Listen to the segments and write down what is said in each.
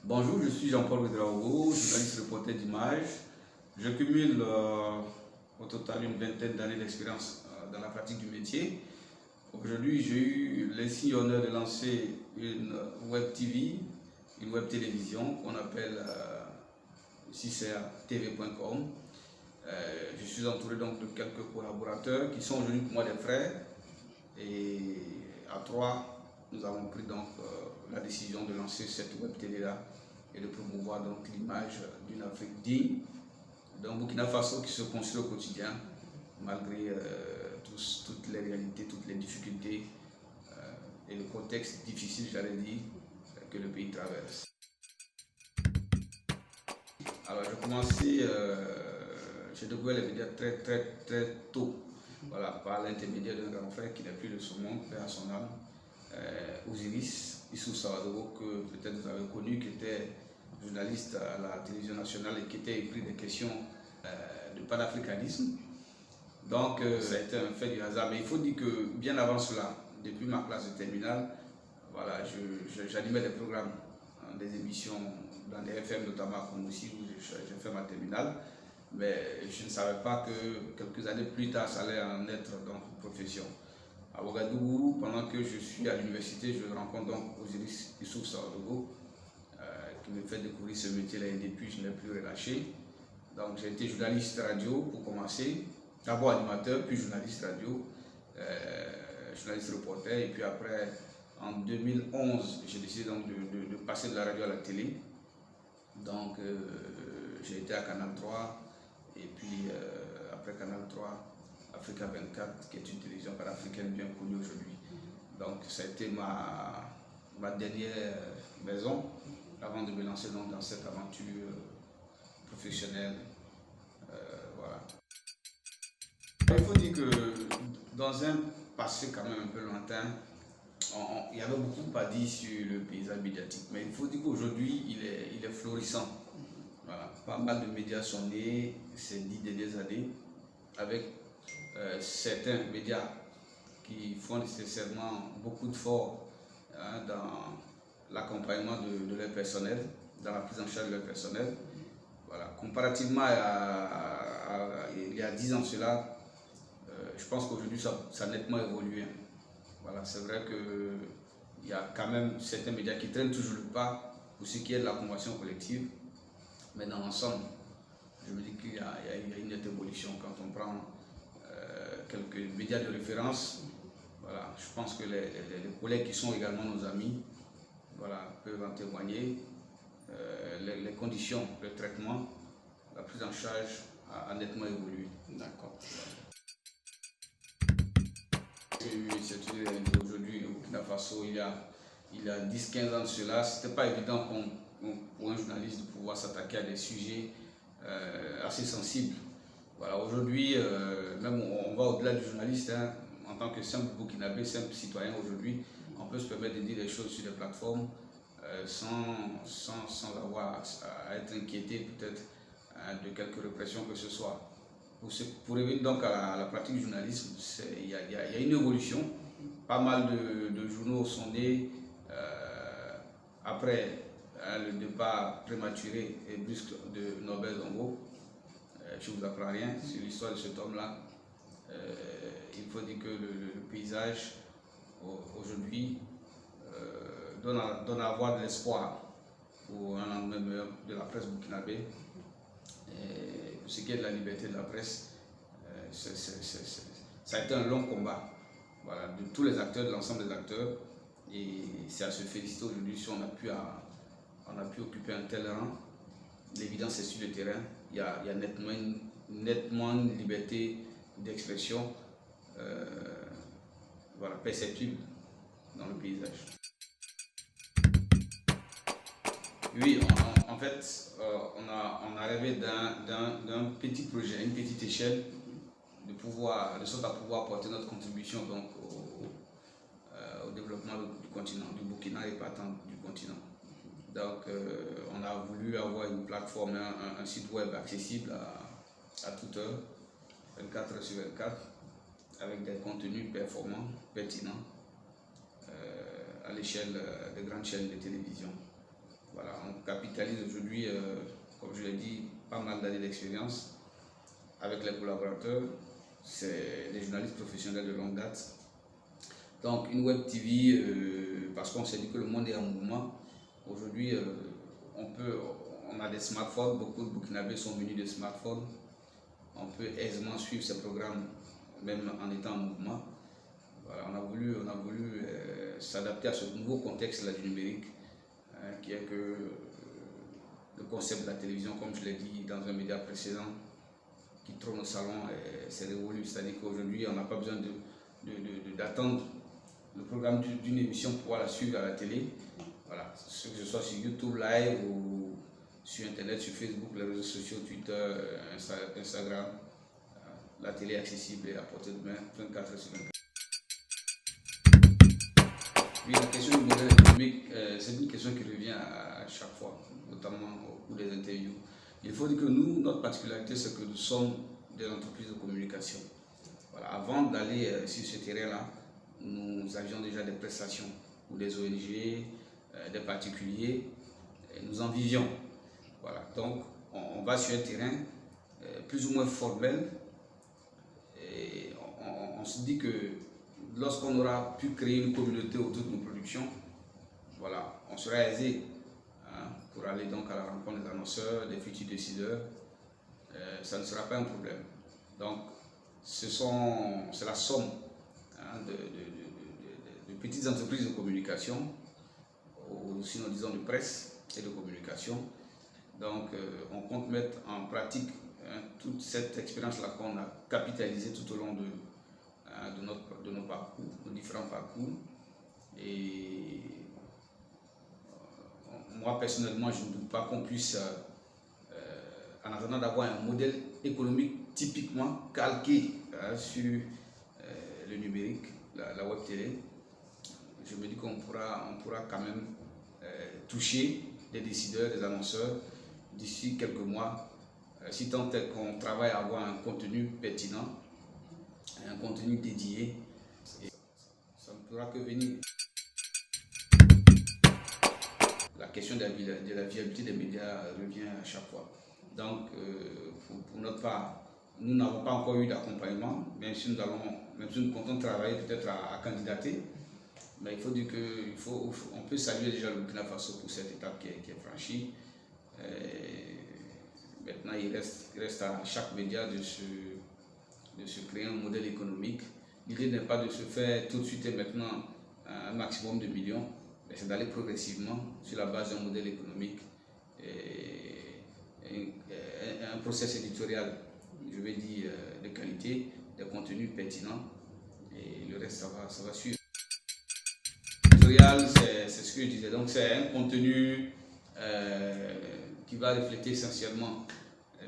Bonjour, je suis Jean-Paul Ouedraogo, journaliste reporter d'image. Je cumule au total une vingtaine d'années d'expérience dans la pratique du métier. Aujourd'hui, j'ai eu l'insigne honneur de lancer une web TV, une web télévision qu'on appelle CCRTV.com. Je suis entouré donc de quelques collaborateurs qui sont aujourd'hui pour moi des frères. Et à trois, nous avons pris donc la décision de lancer cette web télé là et de promouvoir donc l'image d'une Afrique digne, d'un Burkina Faso qui se construit au quotidien malgré toutes les réalités, toutes les difficultés et le contexte difficile, j'allais dire, que le pays traverse. Alors j'ai commencé, j'ai découvert les médias très tôt, voilà, par l'intermédiaire d'un grand frère qui n'est plus de ce monde, père à son âme, Osiris Issou Sawadogo, que peut-être vous avez connu, qui était journaliste à la télévision nationale et qui était épris des questions de panafricanisme. Donc ça a été un fait du hasard, mais il faut dire que bien avant cela, depuis ma classe de terminale, voilà, j'animais des programmes, des émissions dans des FM, notamment comme aussi où j'ai fait ma terminale, mais je ne savais pas que quelques années plus tard, ça allait en être donc une profession. À Ouagadougou, pendant que je suis à l'université, je rencontre donc Osiris Issou Sawadogo, qui me fait découvrir ce métier-là et depuis je n'ai plus relâché. Donc j'ai été journaliste radio pour commencer, d'abord animateur, puis journaliste radio, journaliste reporter, et puis après en 2011 j'ai décidé donc de passer de la radio à la télé. Donc j'ai été à Canal 3 et puis après Canal 3, Africa 24, qui est une télévision panafricaine bien connue aujourd'hui. Donc ça a été ma dernière maison avant de me lancer donc dans cette aventure professionnelle. Voilà. Il faut dire que dans un passé quand même un peu lointain, il y avait beaucoup à dire sur le paysage médiatique, mais il faut dire qu'aujourd'hui il est florissant. Voilà. Pas mal de médias sont nés ces 10 dernières années avec certains médias qui font nécessairement beaucoup d'efforts dans l'accompagnement de leur personnel, dans la prise en charge de leur personnel. Voilà. Comparativement à il y a 10 ans cela, je pense qu'aujourd'hui ça a nettement évolué. Voilà, c'est vrai qu'il y a quand même certains médias qui traînent toujours le pas pour ce qui est de la convention collective, mais dans l'ensemble, je me dis qu'il y a une nette évolution quand on prend quelques médias de référence. Voilà, je pense que les collègues qui sont également nos amis, voilà, peuvent en témoigner. Les conditions, le traitement, la prise en charge a nettement évolué. D'accord. C'est aujourd'hui au Burkina Faso, il y a 10-15 ans de cela, ce n'était pas évident pour un journaliste de pouvoir s'attaquer à des sujets assez sensibles. Voilà, aujourd'hui, même on va au-delà du journaliste, hein, en tant que simple Burkinabé, simple citoyen aujourd'hui, on peut se permettre de dire des choses sur des plateformes sans avoir à être inquiété peut-être de quelque répression que ce soit. Pour revenir donc à la pratique du journalisme, il y a une évolution. Pas mal de journaux sont nés après le départ prématuré et brusque de Norbert Zongo. Je ne vous apprends rien sur l'histoire de cet homme-là. Il faut dire que le paysage aujourd'hui donne à avoir de l'espoir pour un lendemain meilleur de la presse burkinabé. Pour ce qui est de la liberté de la presse, ça a été un long combat, voilà, de tous les acteurs, de l'ensemble des acteurs, et c'est à se féliciter aujourd'hui si on a pu occuper un tel rang. L'évidence est sur le terrain, il y a nettement une liberté d'expression voilà, perceptible dans le paysage. Oui, en fait, on a rêvé d'un petit projet, une petite échelle, de sorte à pouvoir apporter notre contribution donc, au développement du continent, du Burkina et partant du continent. Donc, on a voulu avoir une plateforme, un site web accessible à toute heure, 24 heures sur 24, avec des contenus performants, pertinents, à l'échelle des grandes chaînes de télévision. Voilà, on capitalise aujourd'hui, comme je l'ai dit, pas mal d'années d'expérience avec les collaborateurs. C'est des journalistes professionnels de longue date. Donc une web TV, parce qu'on s'est dit que le monde est en mouvement. Aujourd'hui, on a des smartphones, beaucoup de Burkinabés sont munis de smartphones. On peut aisément suivre ces programmes, même en étant en mouvement. Voilà, on a voulu s'adapter à ce nouveau contexte là, du numérique, qui est que le concept de la télévision, comme je l'ai dit dans un média précédent, qui trône au salon, c'est révolu. C'est-à-dire qu'aujourd'hui, on n'a pas besoin d'attendre le programme d'une émission pour pouvoir la suivre à la télé. Voilà, que ce soit sur YouTube Live ou sur Internet, sur Facebook, les réseaux sociaux, Twitter, Instagram. La télé est accessible et à portée de main 24 heures sur 24. Oui, la question du modèle économique, c'est une question qui revient à chaque fois, notamment au cours des interviews. Il faut dire que nous, notre particularité, c'est que nous sommes des entreprises de communication. Voilà, avant d'aller sur ce terrain-là, nous avions déjà des prestations pour des ONG, des particuliers, et nous en vivions. Voilà, donc on va sur un terrain plus ou moins formel et on se dit que lorsqu'on aura pu créer une communauté autour de nos productions, voilà, on sera aisé pour aller donc à la rencontre des annonceurs, des futurs décideurs. Ça ne sera pas un problème. Donc, c'est la somme de petites entreprises de communication, ou sinon disons de presse et de communication. Donc, on compte mettre en pratique toute cette expérience-là qu'on a capitalisée tout au long de nos parcours, nos différents parcours. Et moi, personnellement, je ne doute pas qu'on puisse, en attendant d'avoir un modèle économique typiquement calqué sur le numérique, la web télé, je me dis qu'on pourra quand même toucher des décideurs, des annonceurs d'ici quelques mois, si tant est qu'on travaille à avoir un contenu pertinent, un contenu dédié, et ça ne pourra que venir. La question de la viabilité des médias revient à chaque fois. Donc, pour notre part, nous n'avons pas encore eu d'accompagnement, même si nous comptons travailler peut-être à candidater. Mais il faut dire qu'on peut saluer déjà le Burkina Faso pour cette étape qui est franchie. Maintenant, il reste à chaque média de se créer un modèle économique. L'idée n'est pas de se faire tout de suite et maintenant un maximum de millions, mais c'est d'aller progressivement sur la base d'un modèle économique et un process éditorial, je vais dire, de qualité, des contenus pertinents, et le reste, ça va suivre. C'est ce que je disais, donc c'est un contenu qui va refléter essentiellement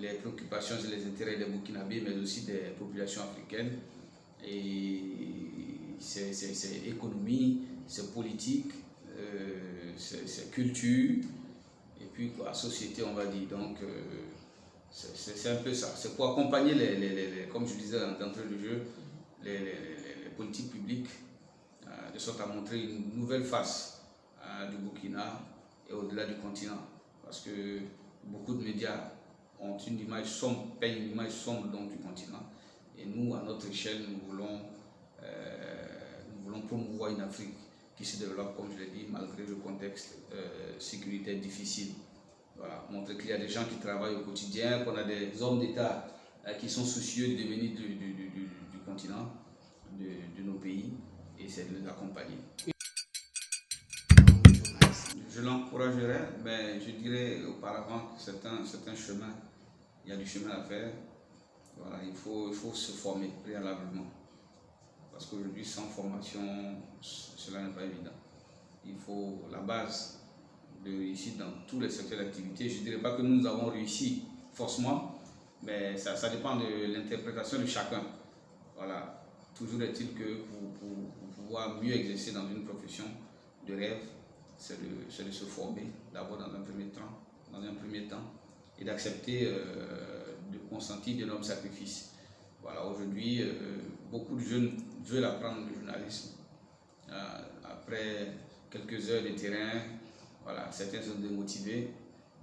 les préoccupations et les intérêts des Burkinabés, mais aussi des populations africaines. Et c'est économie, c'est politique, c'est culture, et puis quoi, société, on va dire. Donc c'est un peu ça. C'est pour accompagner comme je disais d'entrée de jeu, les politiques publiques, de sorte à montrer une nouvelle face du Burkina et au-delà du continent. Parce que beaucoup de médias ont une image sombre, peignent une image sombre donc, du continent. Et nous, à notre échelle, nous voulons promouvoir une Afrique qui se développe, comme je l'ai dit, malgré le contexte sécuritaire difficile. Voilà, montrer qu'il y a des gens qui travaillent au quotidien, qu'on a des hommes d'État qui sont soucieux du devenir du continent, de nos pays, et c'est de les accompagner. Je l'encouragerais, mais je dirais auparavant que c'est un chemin, il y a du chemin à faire. Voilà, il faut se former préalablement. Parce qu'aujourd'hui, sans formation, cela n'est pas évident. Il faut la base de réussite dans tous les secteurs d'activité. Je ne dirais pas que nous avons réussi forcément, mais ça dépend de l'interprétation de chacun. Voilà. Toujours est-il que pour pouvoir mieux exercer dans une profession de rêve, c'est de se former d'abord dans un premier temps, et d'accepter de consentir d'énormes sacrifices. Voilà, aujourd'hui, beaucoup de jeunes veulent apprendre le journalisme. Après quelques heures de terrain, Voilà, certains sont démotivés.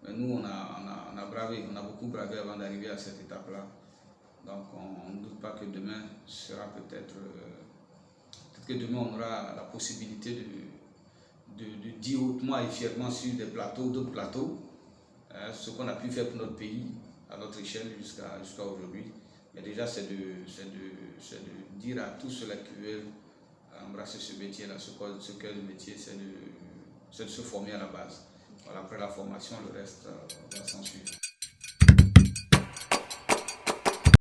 Mais nous, on a bravé, on a beaucoup bravé avant d'arriver à cette étape-là. Donc, on ne doute pas que demain sera peut-être que demain on aura la possibilité de dire hautement et fièrement sur des plateaux, d'autres plateaux, ce qu'on a pu faire pour notre pays à notre échelle jusqu'à aujourd'hui. Mais déjà, c'est de dire à tous ceux-là qui veulent embrasser ce métier-là, ce qu'est le métier, c'est de se former à la base. Voilà, après la formation, le reste va s'en suivre.